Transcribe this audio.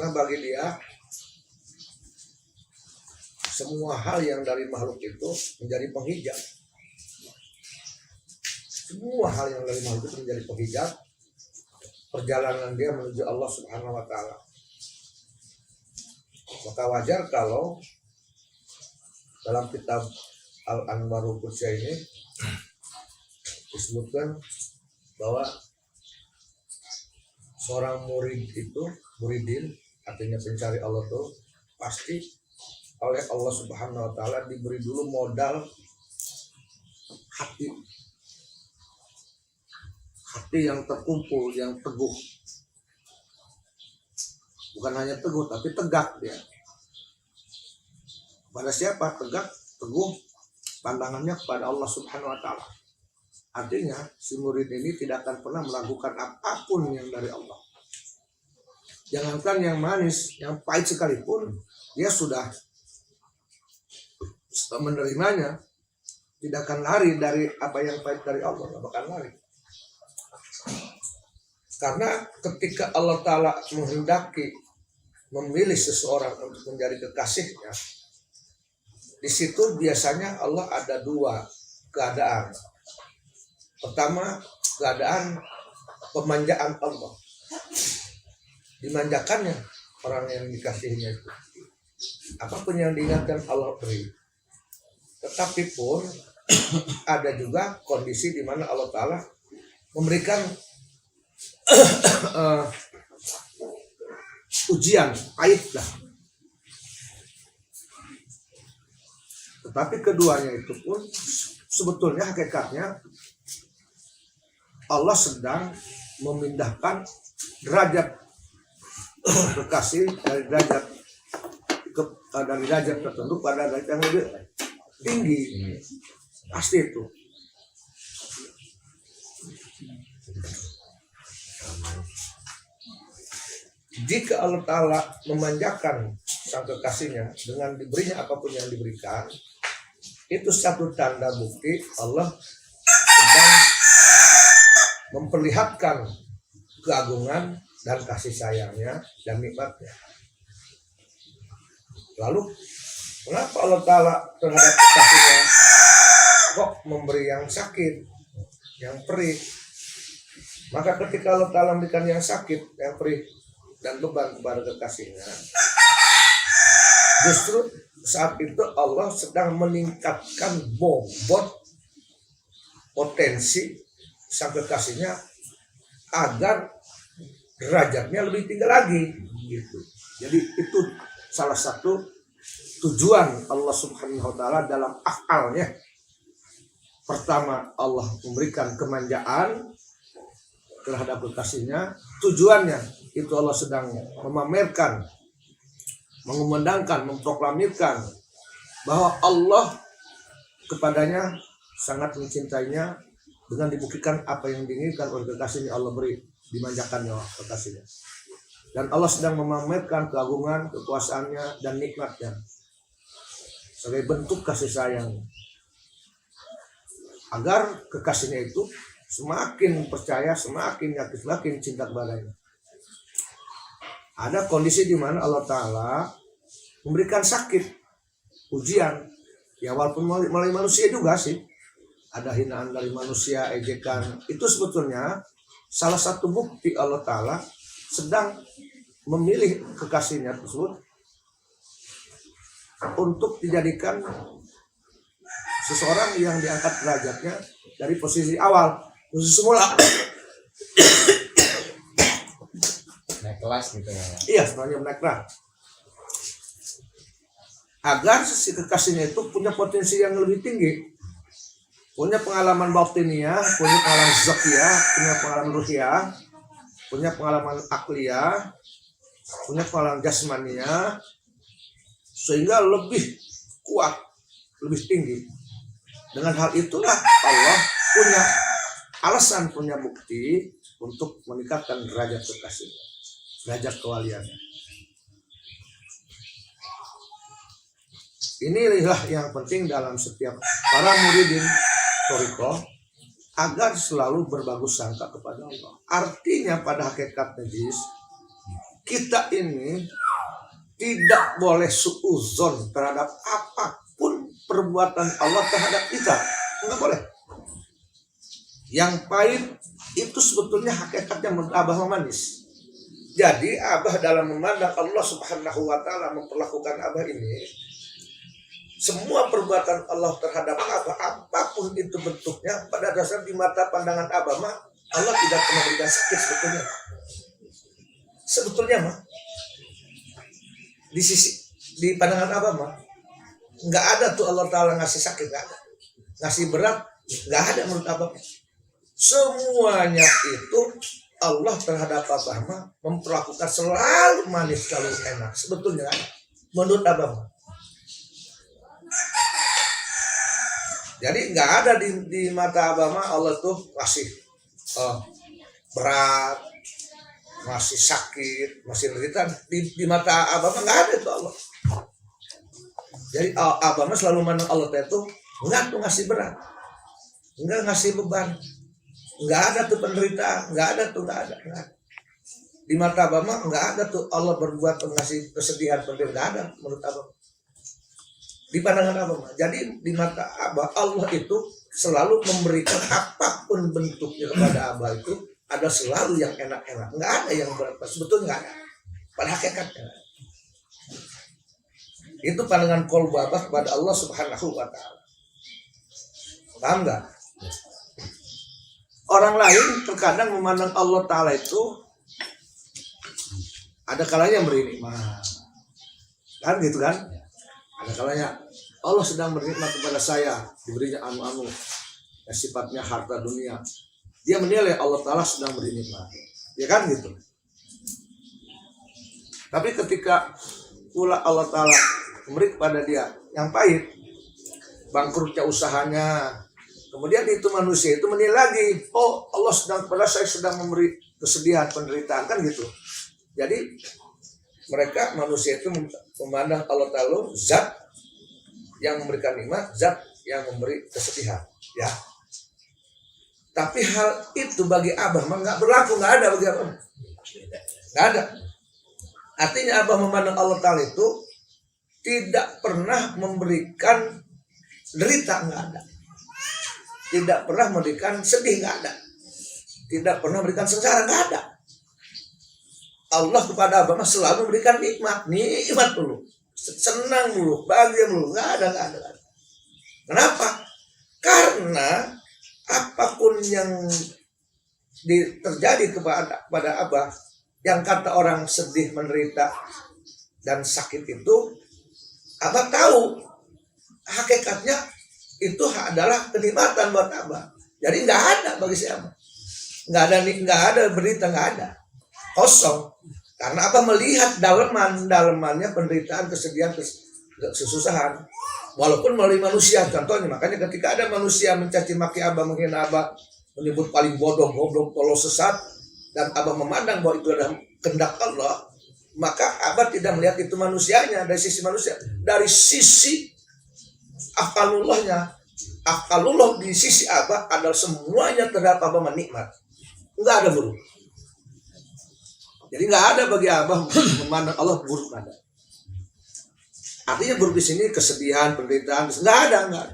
Karena bagi dia semua hal yang dari makhluk itu menjadi penghijab. Semua hal yang dari makhluk itu menjadi penghijab perjalanan dia menuju Allah Subhanahu wa taala. Maka wajar kalau dalam kitab Al-Anwarul Qudsi ini disebutkan bahwa seorang murid itu, muridin artinya pencari Allah itu pasti oleh Allah Subhanahu wa taala diberi dulu modal hati. Hati yang terkumpul, yang teguh. Bukan hanya teguh tapi tegak dia. Pada siapa? Tegak, teguh pandangannya kepada Allah Subhanahu wa taala. Artinya si murid ini tidak akan pernah melakukan apapun yang dari Allah. Jangankan yang manis, yang pahit sekalipun dia sudah menerimanya, tidak akan lari dari apa yang pahit dari Allah, tidak akan lari. Karena ketika Allah Ta'ala menghendaki memilih seseorang untuk menjadi kekasihnya, di situ biasanya Allah ada dua keadaan. Pertama, keadaan pemanjaan Allah. Dimanjakannya orang yang dikasihinya itu. Apapun yang diingatkan Allah beri. Tetapi pun ada juga kondisi di mana Allah Ta'ala memberikan ujian, pahit lah. Tetapi keduanya itu pun sebetulnya hakikatnya Allah sedang memindahkan derajat kekasih dari derajat tertentu pada derajat yang lebih tinggi. Pasti itu. Jika Allah Ta'ala memanjakan sang kekasihnya dengan diberinya apapun yang diberikan, itu satu tanda bukti Allah sedang memperlihatkan keagungan dan kasih sayangnya dan nikmatnya. Lalu kenapa Allah Ta'ala terhadap kekasihnya kok memberi yang sakit, yang perih? Maka ketika Allah Ta'ala memberikan yang sakit, yang perih dan beban kepada kekasihnya, justru saat itu Allah sedang meningkatkan bobot potensi sang kekasihnya agar derajatnya lebih tinggi lagi gitu. Jadi itu salah satu tujuan Allah Subhanahu wa taala dalam af'alnya. Pertama, Allah memberikan kemanjaan terhadap kekasihnya. Tujuannya itu Allah sedang memamerkan, mengumandangkan, memproklamirkan bahwa Allah kepadanya sangat mencintainya dengan dibuktikan apa yang diinginkan oleh kekasihnya Allah beri, dimanjakannya kekasihnya. Dan Allah sedang memamerkan keagungan, kekuasaannya dan nikmatnya sebagai bentuk kasih sayang, agar kekasihnya itu semakin percaya, semakin yakin, semakin cinta kepadanya. Ada kondisi di mana Allah Ta'ala memberikan sakit, ujian, ya walaupun melalui manusia juga sih. Ada hinaan dari manusia, ejekan. Itu sebetulnya salah satu bukti Allah Ta'ala sedang memilih kekasihnya tersebut untuk dijadikan seseorang yang diangkat derajatnya dari posisi awal, posisi semula. Naik kelas gitu ya. Iya, sebenarnya naik kelas. Agar si kekasihnya itu punya potensi yang lebih tinggi. Punya pengalaman batiniah, punya pengalaman zakiyah, punya pengalaman ruhiyah, punya pengalaman akliyah, punya pengalaman jasmaniah, sehingga lebih kuat, lebih tinggi. Dengan hal itulah Allah punya alasan, punya bukti untuk meningkatkan derajat kekasih, derajat kewaliannya. Inilah yang penting dalam setiap para muridin Thariqah, agar selalu berbagus sangka kepada Allah. Artinya pada hakikatnya kita ini tidak boleh suuzon terhadap apapun perbuatan Allah terhadap kita. Enggak boleh. Yang pahit itu sebetulnya hakikatnya menurut Abah manis. Jadi Abah dalam memandang Allah Subhanahu wa Ta'ala memperlakukan Abah ini, semua perbuatan Allah terhadap Abah, apapun itu bentuknya, pada dasar di mata pandangan Abah mah Allah tidak pernah memberikan sakit sebetulnya. Sebetulnya mah di pandangan Abah mah nggak ada tuh Allah Ta'ala ngasih sakit, nggak ada. Ngasih berat, nggak ada menurut Abah. Semuanya itu Allah terhadap Abah mah memperlakukan selalu manis, selalu enak. Sebetulnya menurut Abah mah. Jadi nggak ada di mata Abah mah Allah tuh masih berat, masih sakit, masih derita. Di mata Abah mah nggak ada itu Allah. Jadi Abah mah selalu mandang Allah itu nggak tuh ngasih berat, nggak ngasih beban, nggak ada tuh penderitaan, nggak ada. Di mata Abah mah nggak ada tuh Allah berbuat ngasih kesedihan, penderitaan, nggak ada menurut Abah. Di pandangan Abah mah. Jadi di mata Abah Allah itu selalu memberikan apapun bentuknya kepada Abah itu ada selalu yang enak-enak. Nggak ada yang berat. Sebetulnya nggak ada. Pada hakikatnya. Itu pandangan qalbu Abah kepada Allah Subhanahu wa Ta'ala. Paham nggak? Orang lain terkadang memandang Allah Ta'ala itu ada kalanya beri nikmat. Kan gitu kan? Ada kalanya Allah sedang bernikmat kepada saya, diberinya anu-anu yang sifatnya harta dunia. Dia menilai Allah Ta'ala sedang beri nikmat. Ya kan gitu. Tapi ketika pula Allah Ta'ala memberi kepada dia yang pahit, bangkrutnya usahanya, kemudian itu manusia itu menilai lagi, oh Allah sedang kepada saya sedang memberi kesedihan, penderitaan, kan gitu. Jadi mereka manusia itu memandang Allah Ta'ala zat yang memberikan nikmat, zat yang memberi kesedihan, ya. Tapi hal itu bagi Abah mah nggak berlaku, nggak ada bagi Abah, nggak ada. Artinya Abah memandang Allah Ta'ala itu tidak pernah memberikan derita, nggak ada. Tidak pernah memberikan sedih, nggak ada. Tidak pernah memberikan sengsara, nggak ada. Allah kepada Abah mah selalu memberikan nikmat dulu, senang dulu, bahagia dulu, nggak ada. Kenapa? Karena apapun yang terjadi kepada Abah, yang kata orang sedih, menderita, dan sakit itu, Abah tahu hakikatnya itu adalah kenikmatan buat Abah. Jadi nggak ada bagi si Abah, nggak ada berita, nggak ada, kosong. Karena Abah melihat dalemannya penderitaan, kesedihan, kesusahan, walaupun melalui manusia. Contohnya, makanya ketika ada manusia mencaci maki Abah, menghina Abah, menyebut paling bodoh, goblok, tolol, sesat, dan Abah memandang bahwa itu adalah kehendak Allah, maka Abah tidak melihat itu manusianya dari sisi manusia, dari sisi akalullahnya. Akalullah di sisi Abah adalah semuanya terhadap Abah menikmat, nggak ada buruk. Jadi nggak ada bagi Abah memandang Allah buruk, nggak ada. Artinya buruk di sini kesedihan, penderitaan, nggak ada.